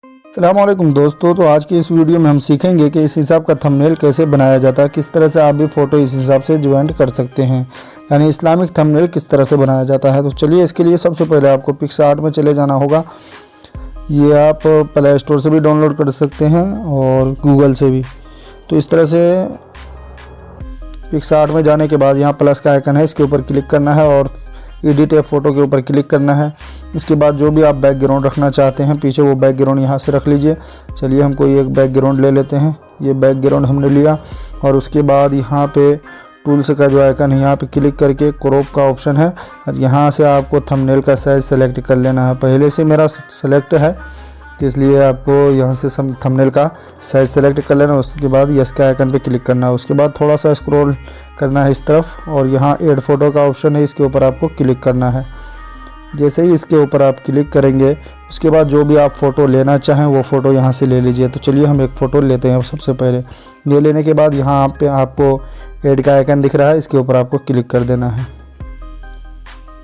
अस्सलामुअलैकुम दोस्तों, तो आज की इस वीडियो में हम सीखेंगे कि इस हिसाब का थंबनेल कैसे बनाया जाता है, किस तरह से आप भी फ़ोटो इस हिसाब से ज्वाइंट कर सकते हैं, यानी इस्लामिक थंबनेल किस तरह से बनाया जाता है। तो चलिए, इसके लिए सबसे पहले आपको पिक्सआर्ट में चले जाना होगा। ये आप प्ले स्टोर से भी डाउनलोड कर सकते हैं और गूगल से भी। तो इस तरह से पिक्सआर्ट में जाने के बाद यहाँ प्लस का आइकन है, इसके ऊपर क्लिक करना है और एडिट ए फ़ोटो के ऊपर क्लिक करना है। इसके बाद जो भी आप बैकग्राउंड रखना चाहते हैं पीछे, वो बैकग्राउंड यहाँ से रख लीजिए। चलिए, हम कोई एक बैकग्राउंड ले लेते हैं। ये बैकग्राउंड हमने लिया और उसके बाद यहाँ पे टूल्स का जो आइकन है, यहाँ पे क्लिक करके क्रॉप का ऑप्शन है और यहाँ से आपको थंबनेल का साइज़ सेलेक्ट कर लेना है। पहले से मेरा सेलेक्ट है, तो इसलिए आपको यहाँ से थंबनेल का साइज़ सेलेक्ट कर लेना। उसके बाद यस के आइकन पे क्लिक करना है। उसके बाद थोड़ा सा स्क्रॉल करना है इस तरफ और यहाँ ऐड फ़ोटो का ऑप्शन है, इसके ऊपर आपको क्लिक करना है। जैसे ही इसके ऊपर आप क्लिक करेंगे, उसके बाद जो भी आप फ़ोटो लेना चाहें वो फ़ोटो यहाँ से ले लीजिए। तो चलिए, हम एक फ़ोटो लेते हैं सबसे पहले। ये लेने के बाद यहाँ पे आपको ऐड का आइकन दिख रहा है, इसके ऊपर आपको क्लिक कर देना है।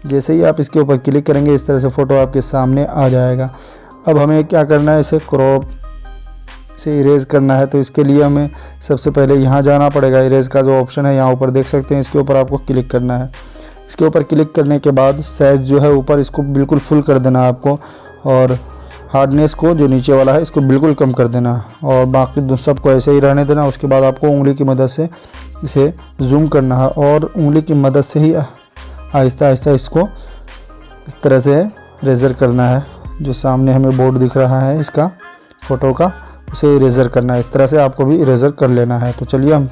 जैसे ही आप इसके ऊपर क्लिक करेंगे, इस तरह से फ़ोटो आपके सामने आ जाएगा। अब हमें क्या करना है, इसे क्रॉप से इरेज़ करना है। तो इसके लिए हमें सबसे पहले यहाँ जाना पड़ेगा। इरेज़ का जो ऑप्शन है यहाँ ऊपर देख सकते हैं, इसके ऊपर आपको क्लिक करना है। इसके ऊपर क्लिक करने के बाद साइज़ जो है ऊपर, इसको बिल्कुल फुल कर देना है आपको, और हार्डनेस को जो नीचे वाला है इसको बिल्कुल कम कर देना और बाकी सबको ऐसे ही रहने देना। उसके बाद आपको उंगली की मदद से इसे जूम करना है और उंगली की मदद से ही आहिस्ता आहिस्ता इसको इस तरह से इरेज़र करना है। जो सामने हमें बोर्ड दिख रहा है इसका फ़ोटो का, उसे इरेज़र करना है। इस तरह से आपको भी इरेज़र कर लेना है। तो चलिए, हम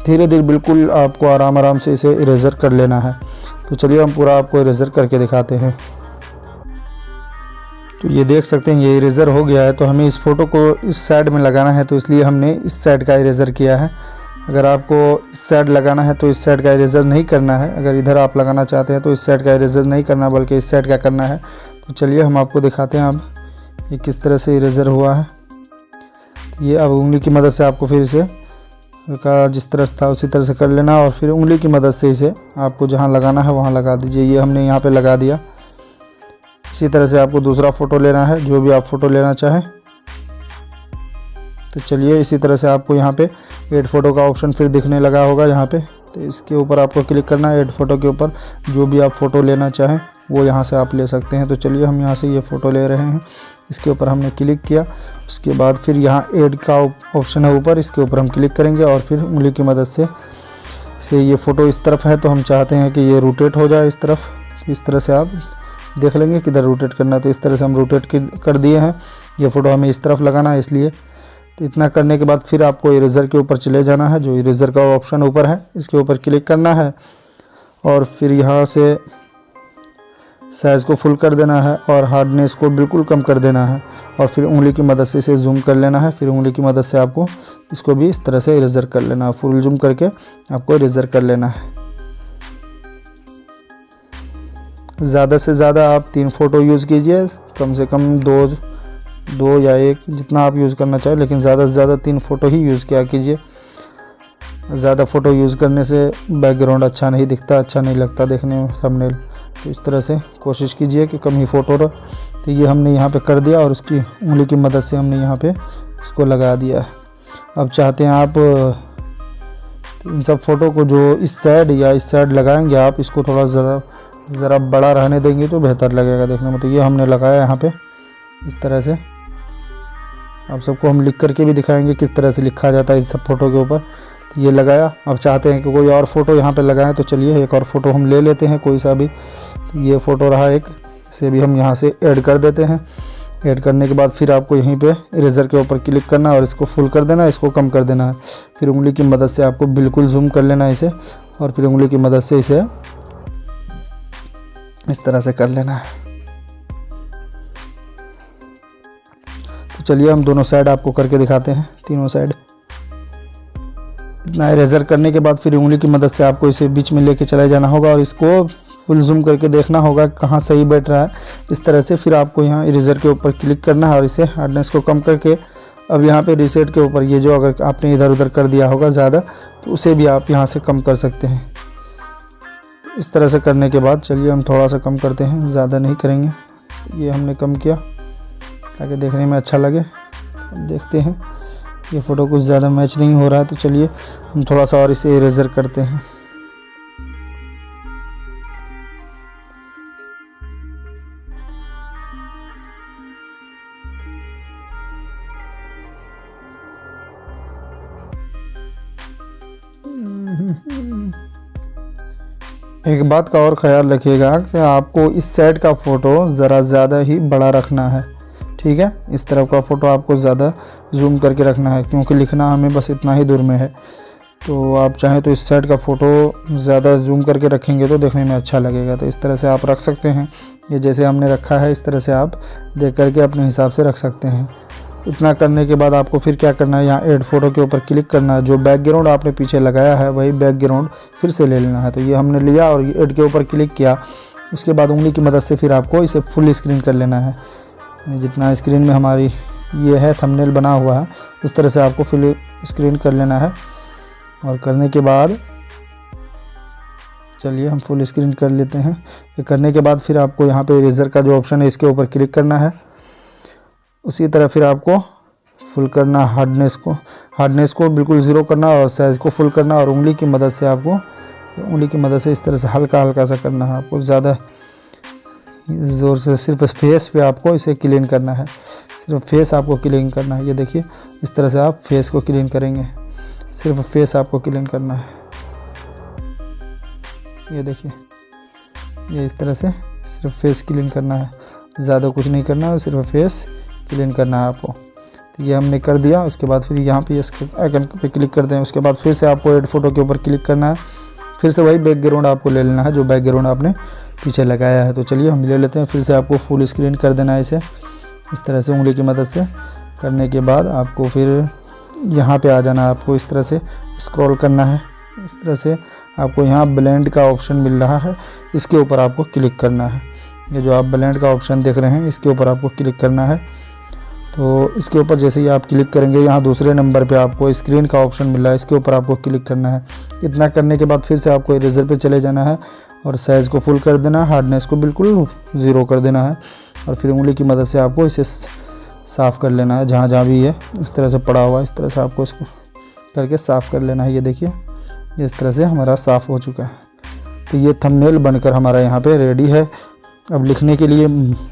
धीरे धीरे बिल्कुल आपको आराम आराम से इसे इरेज़र कर लेना है। तो चलिए, हम पूरा आपको इरेज़र करके दिखाते हैं। तो ये देख सकते हैं, ये इरेज़र हो गया है। तो हमें इस फ़ोटो को इस साइड में लगाना है, तो इसलिए हमने इस साइड का इरेज़र किया है। अगर आपको इस साइड लगाना है तो इस साइड का इरेज़र नहीं करना है। अगर इधर आप लगाना चाहते हैं तो इस साइड का इरेज़र नहीं करना, बल्कि इस साइड का करना है। तो चलिए, हम आपको दिखाते हैं अब ये किस तरह से इरेज़र हुआ है। ये अब उंगली की मदद से आपको फिर इसे का जिस तरह से था उसी तरह से कर लेना और फिर उंगली की मदद से इसे आपको जहाँ लगाना है वहाँ लगा दीजिए। ये हमने यहाँ पे लगा दिया। इसी तरह से आपको दूसरा फ़ोटो लेना है, जो भी आप फ़ोटो लेना चाहें। तो चलिए, इसी तरह से आपको यहाँ पे ऐड फ़ोटो का ऑप्शन फिर दिखने लगा होगा यहाँ पे। तो इसके ऊपर आपको क्लिक करना है। ऐड फ़ोटो के ऊपर जो भी आप फ़ोटो लेना चाहें वो यहाँ से आप ले सकते हैं। तो चलिए, हम यहाँ से ये फ़ोटो ले रहे हैं। इसके ऊपर हमने क्लिक किया। उसके बाद फिर यहाँ ऐड का ऑप्शन है ऊपर, इसके ऊपर हम क्लिक करेंगे और फिर उंगली की मदद से ये फ़ोटो इस तरफ है, तो हम चाहते हैं कि ये रोटेट हो जाए इस तरफ। इस तरह से आप देख लेंगे किधर रोटेट करना है। तो इस तरह से हम रोटेट कर दिए हैं। ये फ़ोटो हमें इस तरफ लगाना है, इसलिए तो इतना करने के बाद फिर आपको इरेज़र के ऊपर चले जाना है। जो इरेज़र का ऑप्शन ऊपर है, इसके ऊपर क्लिक करना है और फिर यहाँ से साइज़ को फुल कर देना है और हार्डनेस को बिल्कुल कम कर देना है और फिर उंगली की मदद से इसे जूम कर लेना है। फिर उंगली की मदद से आपको इसको भी इस तरह से इरेज़र कर लेना है। फुल जूम करके आपको इरेज़र कर लेना है। ज़्यादा से ज़्यादा आप 3 फ़ोटो यूज़ कीजिए, कम से कम 2 या 1, जितना आप यूज़ करना चाहें, लेकिन ज़्यादा से ज़्यादा 3 फ़ोटो ही यूज़ किया कीजिए। ज़्यादा फ़ोटो यूज़ करने से बैकग्राउंड अच्छा नहीं दिखता, अच्छा नहीं लगता देखने में थंबनेल। तो इस तरह से कोशिश कीजिए कि कम ही फ़ोटो रहे। तो ये हमने यहाँ पे कर दिया और उसकी उंगली की मदद से हमने यहाँ पे इसको लगा दिया है। अब चाहते हैं आप इन सब फ़ोटो को जो इस साइड या इस साइड लगाएंगे, आप इसको थोड़ा ज़रा बड़ा रहने देंगे तो बेहतर लगेगा देखने में। तो ये हमने लगाया यहाँ पे इस तरह से। आप सबको हम लिख करके भी दिखाएंगे किस तरह से लिखा जाता है इस सब फ़ोटो के ऊपर। तो ये लगाया। अब चाहते हैं कि कोई और फ़ोटो यहाँ पे लगाएं, तो चलिए एक और फ़ोटो हम ले लेते हैं, कोई सा भी। ये फ़ोटो रहा एक, इसे भी हम यहाँ से ऐड कर देते हैं। ऐड करने के बाद फिर आपको यहीं पे इरेज़र के ऊपर क्लिक करना और इसको फुल कर देना है, इसको कम कर देना है। फिर उंगली की मदद से आपको बिल्कुल जूम कर लेना है इसे और फिर उंगली की मदद से इसे इस तरह से कर लेना है। तो चलिए, हम दोनों साइड आपको करके दिखाते हैं, तीनों साइड। इतना इरेज़र करने के बाद फिर उंगली की मदद से आपको इसे बीच में लेके चला जाना होगा और इसको फुल जूम करके देखना होगा कहाँ सही बैठ रहा है। इस तरह से फिर आपको यहाँ इरेज़र के ऊपर क्लिक करना है और इसे हार्डनेस को कम करके अब यहाँ पे रीसेट के ऊपर ये जो अगर आपने इधर उधर कर दिया होगा ज़्यादा, तो उसे भी आप यहाँ से कम कर सकते हैं। इस तरह से करने के बाद चलिए हम थोड़ा सा कम करते हैं, ज़्यादा नहीं करेंगे। ये हमने कम किया ताकि देखने में अच्छा लगे। देखते हैं ये फ़ोटो कुछ ज़्यादा मैच नहीं हो रहा है, तो चलिए हम थोड़ा सा और इसे इरेज़र करते हैं। एक बात का और ख़याल रखिएगा कि आपको इस साइड का फ़ोटो ज़रा ज़्यादा ही बड़ा रखना है, ठीक है। इस तरफ का फ़ोटो आपको ज़्यादा जूम करके रखना है, क्योंकि लिखना हमें बस इतना ही दूर में है। तो आप चाहें तो इस साइड का फ़ोटो ज़्यादा जूम करके रखेंगे तो देखने में अच्छा लगेगा। तो इस तरह से आप रख सकते हैं। ये जैसे हमने रखा है इस तरह से आप देख करके अपने हिसाब से रख सकते हैं। इतना करने के बाद आपको फिर क्या करना है, यहाँ ऐड फ़ोटो के ऊपर क्लिक करना है। जो बैकग्राउंड आपने पीछे लगाया है वही बैकग्राउंड फिर से ले लेना है। तो ये हमने लिया और ये ऐड के ऊपर क्लिक किया। उसके बाद उंगली की मदद से फिर आपको इसे फुल स्क्रीन कर लेना है। जितना स्क्रीन में हमारी ये है थंबनेल बना हुआ है उस तरह से आपको फुल स्क्रीन कर लेना है। और करने के बाद चलिए हम फुल स्क्रीन कर लेते हैं। ये करने के बाद फिर आपको यहाँ पे इरेज़र का जो ऑप्शन है इसके ऊपर क्लिक करना है। उसी तरह फिर आपको फुल करना, हार्डनेस को बिल्कुल ज़ीरो करना और साइज़ को फुल करना। और उंगली की मदद से इस तरह से हल्का हल्का सा करना है। आपको ज़्यादा ज़ोर से सिर्फ फेस पे आपको इसे क्लीन करना है, सिर्फ फेस आपको क्लीन करना है। ये देखिए इस तरह से आप फेस को क्लीन करेंगे, सिर्फ फेस आपको क्लीन करना है। ये देखिए ये इस तरह से सिर्फ फेस क्लीन करना है, ज़्यादा कुछ नहीं करना है, सिर्फ फेस क्लीन करना है आपको। तो ये हमने कर दिया। उसके बाद फिर यहाँ पे इसके आइकन पे क्लिक करते हैं। उसके बाद फिर से आपको ऐड फ़ोटो के ऊपर क्लिक करना है। फिर से वही बैकग्राउंड आपको ले लेना है जो बैकग्राउंड आपने पीछे लगाया है। तो चलिए हम ले लेते हैं। फिर से आपको फुल स्क्रीन कर देना है इसे इस तरह से उंगली की मदद से। करने के बाद आपको फिर यहाँ पे आ जाना है। आपको इस तरह से स्क्रॉल करना है। इस तरह से आपको यहाँ ब्लेंड का ऑप्शन मिल रहा है, इसके ऊपर आपको क्लिक करना है। ये जो आप ब्लेंड का ऑप्शन देख रहे हैं इसके ऊपर आपको क्लिक करना है। तो इसके ऊपर जैसे ही आप क्लिक करेंगे यहाँ दूसरे नंबर पे आपको स्क्रीन का ऑप्शन मिल रहा है, इसके ऊपर आपको क्लिक करना है। इतना करने के बाद फिर से आपको इरेज़र पे चले जाना है और साइज़ को फुल कर देना है, हार्डनेस को बिल्कुल ज़ीरो कर देना है। और फिर उंगली की मदद से आपको इसे साफ़ कर लेना है, जहाँ जहाँ भी है इस तरह से पड़ा हुआ है इस तरह से आपको इसको करके साफ़ कर लेना है। ये देखिए इस तरह से हमारा साफ़ हो चुका है। तो ये थंबनेल बनकर हमारा यहाँ पे रेडी है। अब लिखने के लिए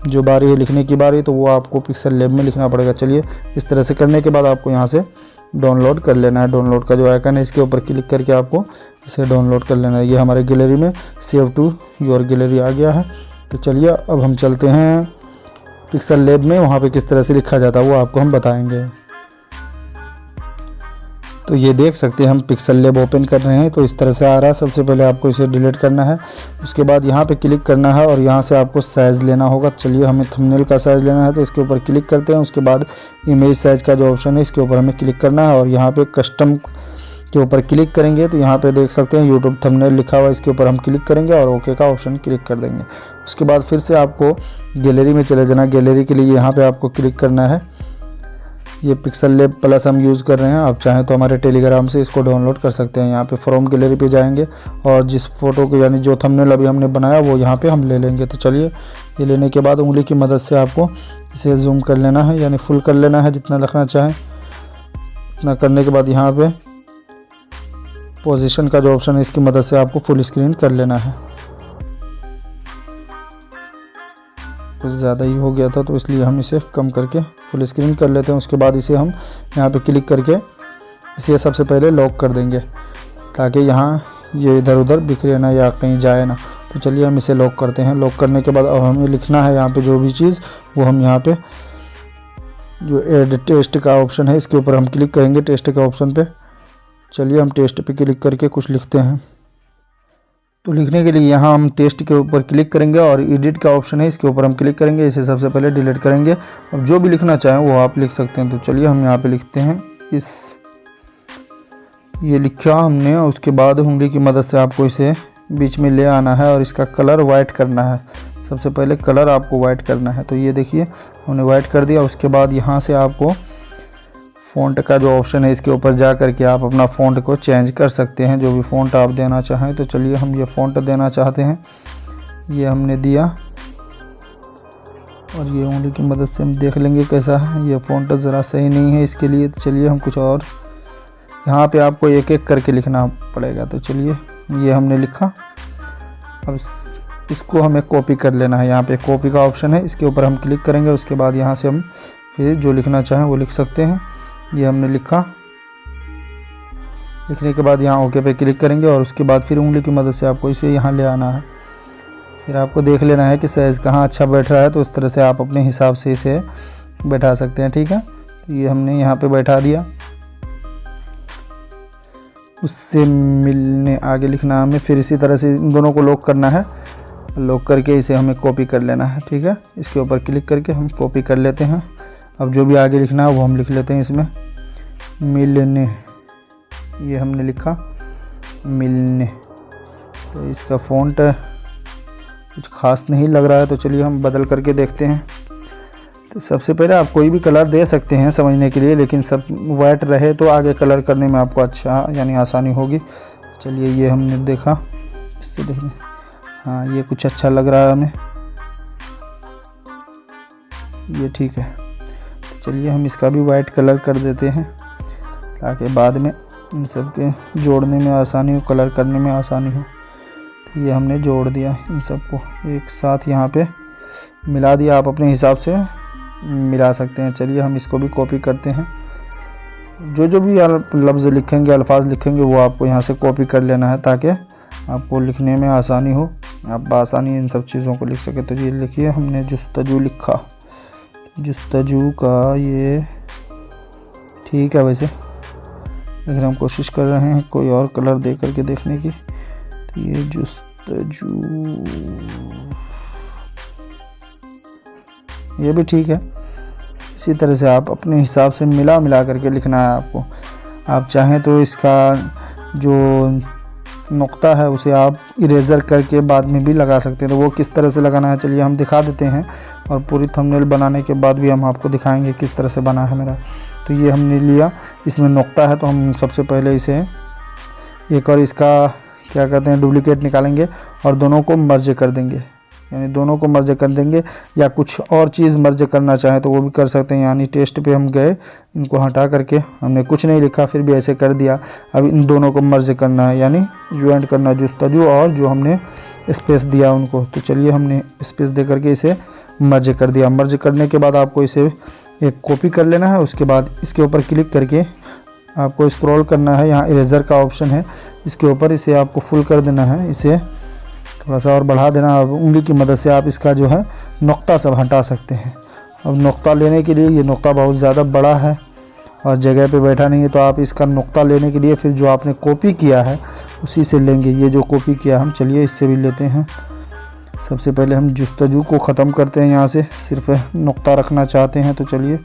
जो बारी है लिखने की बारी, तो वो आपको पिक्सल लैब में लिखना पड़ेगा। चलिए इस तरह से करने के बाद आपको यहाँ से डाउनलोड कर लेना है। डाउनलोड का जो आइकन है इसके ऊपर क्लिक करके आपको इसे डाउनलोड कर लेना है। ये हमारे गैलरी में सेव टू योर गैलरी आ गया है। तो चलिए अब हम चलते हैं पिक्सल लैब में, वहाँ पे किस तरह से लिखा जाता है वो आपको हम बताएंगे। तो ये देख सकते हैं हम पिक्सल लैब ओपन कर रहे हैं, तो इस तरह से आ रहा है। सबसे पहले आपको इसे डिलीट करना है। उसके बाद यहाँ पे क्लिक करना है और यहाँ से आपको साइज़ लेना होगा। चलिए हमें थंबनेल का साइज़ लेना है, तो इसके ऊपर क्लिक करते हैं। उसके बाद इमेज साइज़ का जो ऑप्शन है इसके ऊपर हमें क्लिक करना है और यहाँ पे कस्टम के ऊपर क्लिक करेंगे। तो यहाँ पे देख सकते हैं यूट्यूब थंबनेल लिखा हुआ है, इसके ऊपर हम क्लिक करेंगे और ओके का ऑप्शन क्लिक कर देंगे। उसके बाद फिर से आपको गैलरी में चले जाना। गैलरी के लिए यहाँ पे आपको क्लिक करना है। ये पिक्सल लैब प्लस हम यूज़ कर रहे हैं, आप चाहें तो हमारे टेलीग्राम से इसको डाउनलोड कर सकते हैं। यहाँ पे फ्रॉम गैलरी पे जाएंगे और जिस फ़ोटो को यानी जो थंबनेल अभी हमने बनाया वो यहाँ पे हम ले लेंगे। तो चलिए ये लेने के बाद उंगली की मदद से आपको इसे जूम कर लेना है, यानी फुल कर लेना है जितना रखना चाहें। इतना करने के बाद यहाँ पे पोजीशन का जो ऑप्शन है इसकी मदद से आपको फुल स्क्रीन कर लेना है। कुछ ज़्यादा ही हो गया था तो इसलिए हम इसे कम करके फुल स्क्रीन कर लेते हैं। उसके बाद इसे हम यहाँ पे क्लिक करके इसे सबसे पहले लॉक कर देंगे, ताकि यहाँ ये इधर उधर बिखरे ना या कहीं जाए ना। तो चलिए हम इसे लॉक करते हैं। लॉक करने के बाद अब हमें लिखना है यहाँ पे जो भी चीज़, वो हम यहाँ पे जो ऐड टेस्ट का ऑप्शन है इसके ऊपर हम क्लिक करेंगे, टेस्ट के ऑप्शन पे। चलिए हम टेस्ट पे क्लिक करके कुछ लिखते हैं। तो लिखने के लिए यहाँ हम टेस्ट के ऊपर क्लिक करेंगे और एडिट का ऑप्शन है इसके ऊपर हम क्लिक करेंगे। इसे सबसे पहले डिलीट करेंगे। अब जो भी लिखना चाहें वो आप लिख सकते हैं। तो चलिए हम यहाँ पे लिखते हैं ये लिखा हमने। उसके बाद उंगली की मदद से आपको इसे बीच में ले आना है और इसका कलर वाइट करना है। सबसे पहले कलर आपको वाइट करना है। तो ये देखिए हमने वाइट कर दिया। उसके बाद यहाँ से आपको फ़ॉन्ट का जो ऑप्शन है इसके ऊपर जा करके आप अपना फ़ॉन्ट को चेंज कर सकते हैं, जो भी फ़ॉन्ट आप देना चाहें। तो चलिए हम ये फ़ॉन्ट देना चाहते हैं, ये हमने दिया। और ये उंगली की मदद से हम देख लेंगे कैसा है। ये फ़ॉन्ट ज़रा सही नहीं है इसके लिए, तो चलिए हम कुछ और, यहाँ पे आपको एक एक करके लिखना पड़ेगा। तो चलिए ये हमने लिखा। अब इसको हमें कॉपी कर लेना है। यहाँ पे कॉपी का ऑप्शन है, इसके ऊपर हम क्लिक करेंगे। उसके बाद यहाँ से हम फिर जो लिखना चाहें वो लिख सकते हैं। ये हमने लिखा। लिखने के बाद यहाँ ओके पे क्लिक करेंगे और उसके बाद फिर उंगली की मदद से आपको इसे यहाँ ले आना है। फिर आपको देख लेना है कि साइज़ कहाँ अच्छा बैठ रहा है, तो उस तरह से आप अपने हिसाब से इसे बैठा सकते हैं। ठीक है, तो ये हमने यहाँ पे बैठा दिया। उससे मिलने आगे लिखना है हमें। फिर इसी तरह से इन दोनों को लॉक करना है। लॉक करके इसे हमें कॉपी कर लेना है। ठीक है, इसके ऊपर क्लिक करके हम कॉपी कर लेते हैं। अब जो भी आगे लिखना है वो हम लिख लेते हैं इसमें। मिलने, ये हमने लिखा मिलने। तो इसका फ़ॉन्ट कुछ ख़ास नहीं लग रहा है, तो चलिए हम बदल करके देखते हैं। तो सबसे पहले आप कोई भी कलर दे सकते हैं समझने के लिए, लेकिन सब वाइट रहे तो आगे कलर करने में आपको अच्छा यानी आसानी होगी। चलिए ये हमने देखा, इससे देखने, हाँ ये कुछ अच्छा लग रहा है हमें, ये ठीक है। तो चलिए हम इसका भी वाइट कलर कर देते हैं ताकि बाद में इन सब के जोड़ने में आसानी हो, कलर करने में आसानी हो। तो ये हमने जोड़ दिया इन सबको एक साथ, यहाँ पे मिला दिया। आप अपने हिसाब से मिला सकते हैं। चलिए हम इसको भी कॉपी करते हैं। जो भी लफ्ज़ लिखेंगे, अल्फाज लिखेंगे, वो आपको यहाँ से कॉपी कर लेना है ताकि आपको लिखने में आसानी हो, आप बआसानी इन सब चीज़ों को लिख सके। तो ये लिखिए, हमने जुस्तजू लिखा। जुस्तजू का ये ठीक है वैसे, लेकिन हम कोशिश कर रहे हैं कोई और कलर दे करके देखने की। तो ये जुस्तजू, ये भी ठीक है। इसी तरह से आप अपने हिसाब से मिला करके लिखना है आपको। आप चाहें तो इसका जो नुक्ता है उसे आप इरेज़र करके बाद में भी लगा सकते हैं। तो वो किस तरह से लगाना है चलिए हम दिखा देते हैं, और पूरी थंबनेल बनाने के बाद भी हम आपको दिखाएंगे किस तरह से बना है मेरा। तो ये हमने लिया, इसमें नुक्ता है, तो हम सबसे पहले इसे एक और इसका क्या कहते हैं डुप्लीकेट निकालेंगे और दोनों को मर्ज कर देंगे, यानी दोनों को मर्ज कर देंगे। या कुछ और चीज़ मर्ज करना चाहें तो वो भी कर सकते हैं। यानी टेस्ट पे हम गए, इनको हटा करके हमने कुछ नहीं लिखा, फिर भी ऐसे कर दिया। अब इन दोनों को मर्ज करना है, यानी ज्वाइंट करना, जुस्तजू और जो हमने स्पेस दिया उनको। तो चलिए हमने स्पेस दे करके इसे मर्ज कर दिया। मर्ज करने के बाद आपको इसे एक कॉपी कर लेना है। उसके बाद इसके ऊपर क्लिक करके आपको स्क्रॉल करना है, यहाँ इरेज़र का ऑप्शन है, इसके ऊपर इसे आपको फुल कर देना है, इसे थोड़ा सा और बढ़ा देना। अब उंगली की मदद से आप इसका जो है नुक्ता सब हटा सकते हैं। अब नुक्ता लेने के लिए, ये नुक्ता बहुत ज़्यादा बड़ा है और जगह पे बैठा नहीं है, तो आप इसका नुक्ता लेने के लिए फिर जो आपने कॉपी किया है उसी से लेंगे। ये जो कॉपी किया हम, चलिए इससे भी लेते हैं। सबसे पहले हम जुस्तजू को ख़त्म करते हैं, यहाँ से सिर्फ नुक्ता रखना चाहते हैं। तो चलिए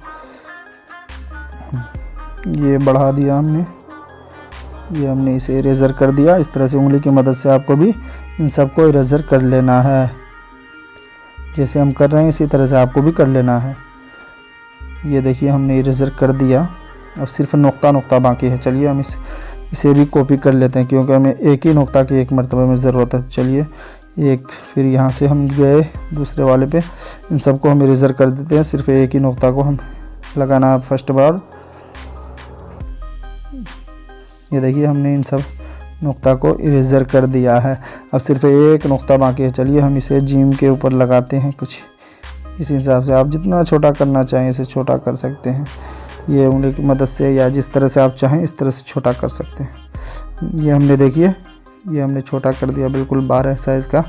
ये बढ़ा दिया हमने, ये हमने इसे इरेज़र कर दिया। इस तरह से उंगली की मदद से आपको भी इन सबको इरेज़र कर लेना है। जैसे हम कर रहे हैं इसी तरह से आपको भी कर लेना है। ये देखिए हमने इरेज़र कर दिया, अब सिर्फ नुक्ता बाकी है। चलिए हम इसे भी कॉपी कर लेते हैं, क्योंकि हमें एक ही नुक्ता की एक मरतबे में ज़रूरत है। चलिए एक, फिर यहाँ से हम गए दूसरे वाले पे, इन सबको हम इरेज़र कर देते हैं। सिर्फ एक ही नुक्ता को हम लगाना है फर्स्ट बार। ये देखिए हमने इन सब नुक्ता को इरेज़र कर दिया है। अब सिर्फ एक नुक्ता बाकी है। चलिए हम इसे जीम के ऊपर लगाते हैं कुछ इस हिसाब से। आप जितना छोटा करना चाहें इसे छोटा कर सकते हैं, ये उंगली की मदद से, या जिस तरह से आप चाहें इस तरह से छोटा कर सकते हैं। ये हमने देखिए, ये हमने छोटा कर दिया बिल्कुल 12 साइज़ का।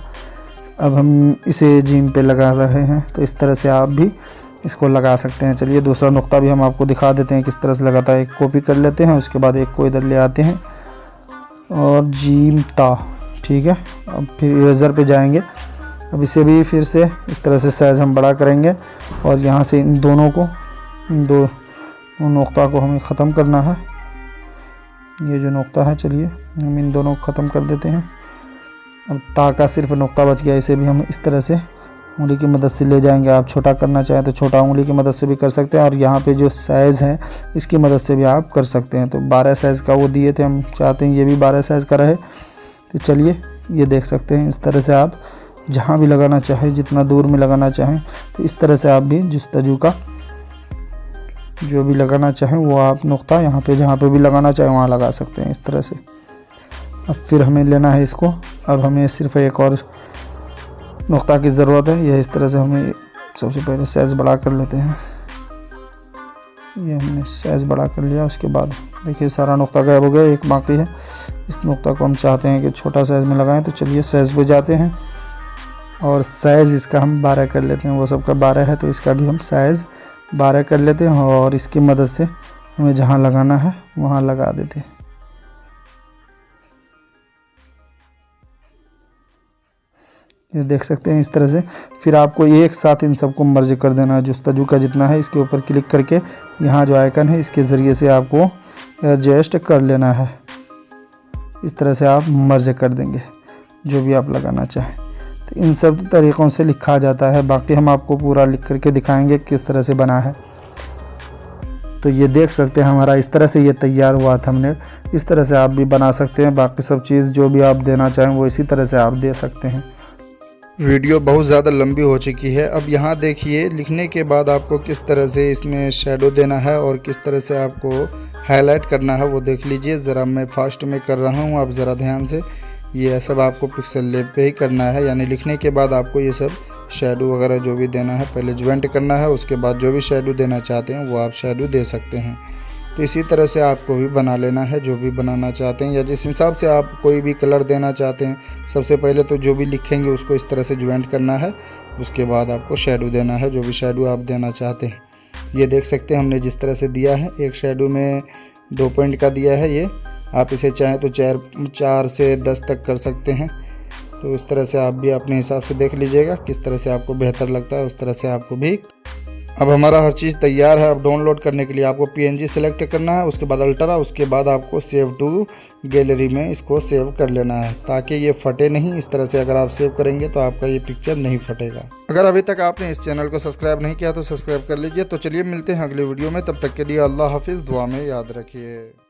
अब हम इसे जीम पे लगा रहे हैं, तो इस तरह से आप भी इसको लगा सकते हैं। चलिए दूसरा नुक्ता भी हम आपको दिखा देते हैं किस तरह से लगाता है। एक कॉपी कर लेते हैं, उसके बाद एक को इधर ले आते हैं और जीम ता, ठीक है। अब फिर इरेज़र पे जाएंगे। अब इसे भी फिर से इस तरह से साइज़ हम बड़ा करेंगे और यहाँ से इन दोनों को, इन दो नुक्ता को हमें ख़त्म करना है। ये जो नुक्ता है, चलिए हम इन दोनों को ख़त्म कर देते हैं। अब ता का सिर्फ नुक्ता बच गया, इसे भी हम इस तरह से उंगली की मदद से ले जाएंगे। आप छोटा करना चाहें तो छोटा उंगली की मदद से भी कर सकते हैं, और यहाँ पे जो साइज़ है इसकी मदद से भी आप कर सकते हैं। तो 12 साइज़ का वो दिए थे, हम चाहते हैं ये भी 12 साइज़ का रहे। तो चलिए ये देख सकते हैं, इस तरह से आप जहाँ भी लगाना चाहें, जितना दूर में लगाना चाहें, तो इस तरह से आप भी जुस्तजू का जो भी लगाना चाहें वो आप नुक्ता यहाँ पे जहाँ पे भी लगाना चाहें वहाँ लगा सकते हैं इस तरह से। अब फिर हमें लेना है इसको। अब हमें सिर्फ एक और नुक्ता की ज़रूरत है। यह इस तरह से हमें सबसे पहले साइज़ बड़ा कर लेते हैं। ये हमने साइज़ बड़ा कर लिया। उसके बाद देखिए सारा नुक्ता गायब हो गया, एक बाकी है। इस नुक्ता को हम चाहते हैं कि छोटा साइज़ में लगाएं, तो चलिए साइज़ पे जाते हैं और साइज़ इसका हम 12 कर लेते हैं। वो सबका 12 है तो इसका भी हम साइज़ 12 कर लेते हैं और इसकी मदद से हमें जहाँ लगाना है वहाँ लगा देते हैं। ये देख सकते हैं इस तरह से। फिर आपको एक साथ इन सबको मर्ज कर देना है। जुस्तजू का जितना है इसके ऊपर क्लिक करके यहाँ जो आइकन है इसके ज़रिए से आपको एडजस्ट कर लेना है। इस तरह से आप मर्ज कर देंगे जो भी आप लगाना चाहें। तो इन सब तरीक़ों से लिखा जाता है। बाकी हम आपको पूरा लिख करके दिखाएंगे किस तरह से बना है। तो ये देख सकते हैं हमारा इस तरह से ये तैयार हुआ थंबनेल। इस तरह से आप भी बना सकते हैं। बाकी सब चीज़ जो भी आप देना चाहें वो इसी तरह से आप दे सकते हैं। वीडियो बहुत ज़्यादा लंबी हो चुकी है। अब यहाँ देखिए लिखने के बाद आपको किस तरह से इसमें शेडो देना है और किस तरह से आपको हाईलाइट करना है वो देख लीजिए। ज़रा मैं फास्ट में कर रहा हूँ, आप ज़रा ध्यान से। ये सब आपको पिक्सल लैब पे ही करना है, यानी लिखने के बाद आपको ये सब शेडो वगैरह जो भी देना है पहले ज्वाइंट करना है। उसके बाद जो भी शेडो देना चाहते हैं वो आप शेडो दे सकते हैं। तो इसी तरह से आपको भी बना लेना है जो भी बनाना चाहते हैं, या जिस हिसाब से आप कोई भी कलर देना चाहते हैं। सबसे पहले तो जो भी लिखेंगे उसको इस तरह से ज्वाइंट करना है। उसके बाद आपको शेडो देना है जो भी शेडो आप देना चाहते हैं। ये देख सकते हैं हमने जिस तरह से दिया है, एक शेडो में 2 पॉइंट का दिया है। ये आप इसे चाहें तो 4 से 10 तक कर सकते हैं। तो इस तरह से आप भी अपने हिसाब से देख लीजिएगा किस तरह से आपको बेहतर लगता है, उस तरह से आपको भी। अब हमारा हर चीज़ तैयार है। अब डाउनलोड करने के लिए आपको PNG सेलेक्ट करना है, उसके बाद अल्ट्रा, उसके बाद आपको सेव टू गैलरी में इसको सेव कर लेना है ताकि ये फटे नहीं। इस तरह से अगर आप सेव करेंगे तो आपका ये पिक्चर नहीं फटेगा। अगर अभी तक आपने इस चैनल को सब्सक्राइब नहीं किया तो सब्सक्राइब कर लीजिए। तो चलिए मिलते हैं अगले वीडियो में, तब तक के लिए अल्लाह हाफिज़। दुआ में याद रखिए।